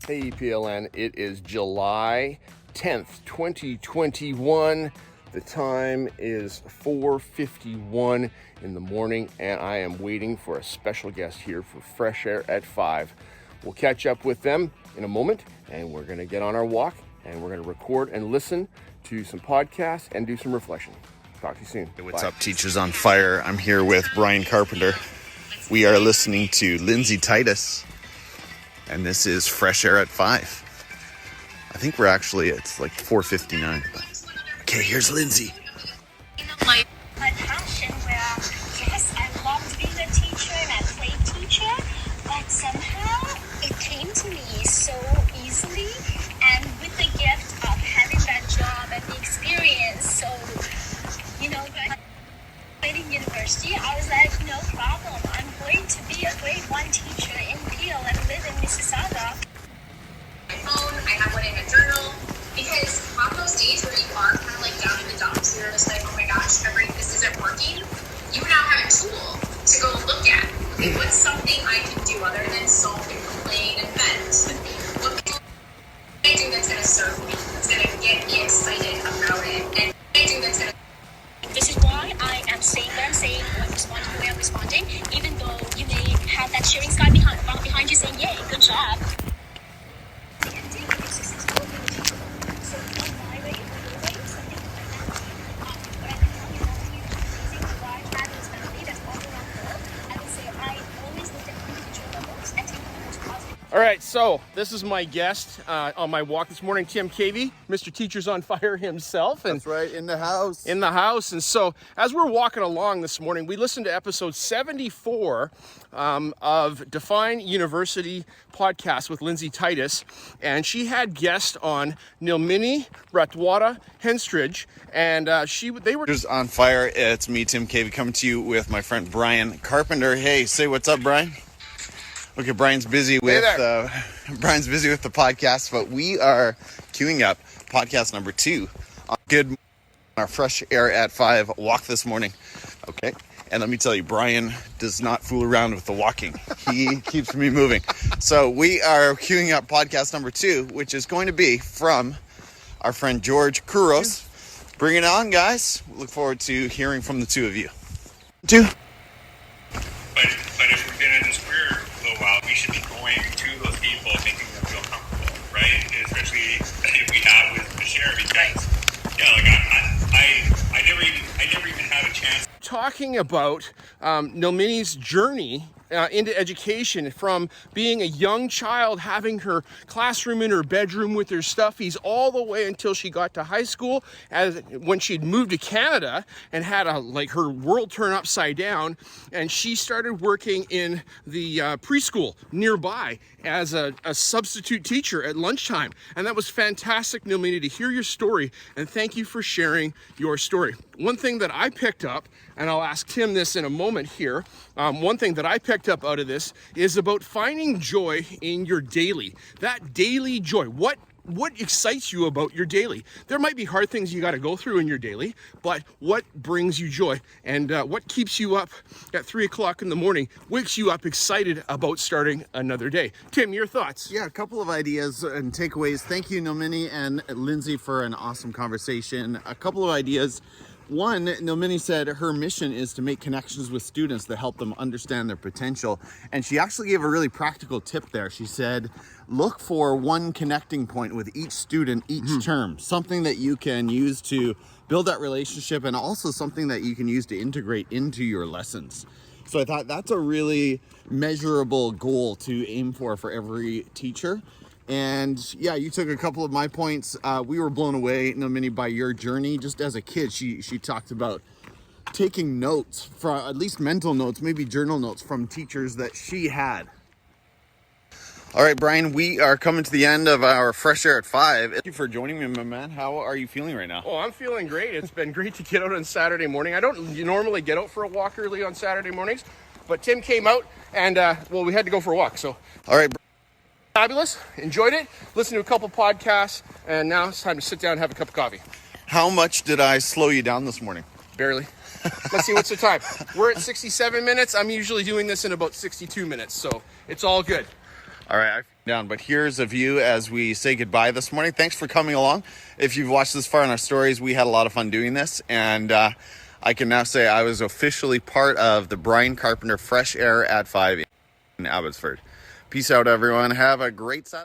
Hey EPLN, it is July 10th, 2021. The time is 4:51 in the morning, and I am waiting for a special guest here for Fresh Air at 5. We'll catch up with them in a moment, and we're going to get on our walk, and we're going to record and listen to some podcasts and do some reflection. Talk to you soon. Hey, what's up, Teachers on Fire? I'm here with Bryon Carpenter. We are listening to Lindsay Titus, and this is Fresh Air at 5. I think it's like 4:59. But okay, here's Lindsay. My passion where, yes, I loved being a teacher and I played teacher, but somehow it came to me so easily, and with the gift of having that job and the experience, so, in university, I was like, no problem, I'm going to be a grade 1 teacher in Peel and live in Mississauga. My phone, I have one in a journal, because on those days where you are kind of like down in the dumps, you're just like, oh my gosh, this isn't working, you now have a tool to go look at. Okay, what's something I can do other than sulk and complain and vent? What can I do that's going to serve me, that's going to get me excited about it, and what can I do that's going to... This is why I am saying what I'm saying, or responding the way I'm responding, even though you may have that cheering sky behind you saying, yay, good job. All right, so this is my guest on my walk this morning, Tim Cavey, Mr. Teachers on Fire himself. And That's right, in the house. In the house. And so as we're walking along this morning, we listened to episode 74 of Define University podcast with Lindsay Titus. And she had guests on Nilmini Ratwada Henstridge. And they were Teachers on Fire. It's me, Tim Cavey, coming to you with my friend Bryon Carpenter. Hey, say what's up, Bryon. Okay, Bryan's busy with the podcast, but we are queuing up podcast number 2 on our Fresh Air at 5 walk this morning. Okay, and let me tell you, Bryon does not fool around with the walking. He keeps me moving. So we are queuing up podcast number 2, which is going to be from our friend George Kouros. Bring it on, guys. Look forward to hearing from the two of you. But if we're going to just while we should be going to those people, making them feel comfortable, right? Especially if we have with FreshAir, because I never even had a chance. Talking about Nilmini's journey into education, from being a young child, having her classroom in her bedroom with her stuffies, all the way until she got to high school, when she'd moved to Canada and had her world turn upside down, and she started working in the preschool nearby as a substitute teacher at lunchtime. And that was fantastic, Nilmini, to hear your story, and thank you for sharing your story. One thing that I picked up, and I'll ask Tim this in a moment here, one thing that I picked up out of this is about finding joy in your daily. That daily joy. What excites you about your daily? There might be hard things you got to go through in your daily, but what brings you joy? And what keeps you up at 3 o'clock in the morning, wakes you up excited about starting another day? Tim, your thoughts? Yeah, a couple of ideas and takeaways. Thank you, Nilmini and Lindsay, for an awesome conversation. A couple of ideas. One, Nilmini said her mission is to make connections with students that help them understand their potential. And she actually gave a really practical tip there. She said, look for one connecting point with each student each term, something that you can use to build that relationship, and also something that you can use to integrate into your lessons. So I thought that's a really measurable goal to aim for every teacher. And yeah, you took a couple of my points. We were blown away, Nilmini, by your journey. Just as a kid, she talked about taking notes, from at least mental notes, maybe journal notes, from teachers that she had. All right, Bryon, we are coming to the end of our Fresh Air at 5. Thank you for joining me, my man. How are you feeling right now? Oh, I'm feeling great. It's been great to get out on Saturday morning. I don't normally get out for a walk early on Saturday mornings, but Tim came out and, we had to go for a walk. So, all right, fabulous. Enjoyed it. Listened to a couple podcasts, and now it's time to sit down and have a cup of coffee. How much did I slow you down this morning? Barely. Let's see, what's the time? We're at 67 minutes. I'm usually doing this in about 62 minutes, so it's all good. All right, I'm down, but here's a view as we say goodbye this morning. Thanks for coming along. If you've watched this far in our stories, we had a lot of fun doing this, and I can now say I was officially part of the Bryon Carpenter Fresh Air at 5 in Abbotsford. Peace out, everyone. Have a great Saturday.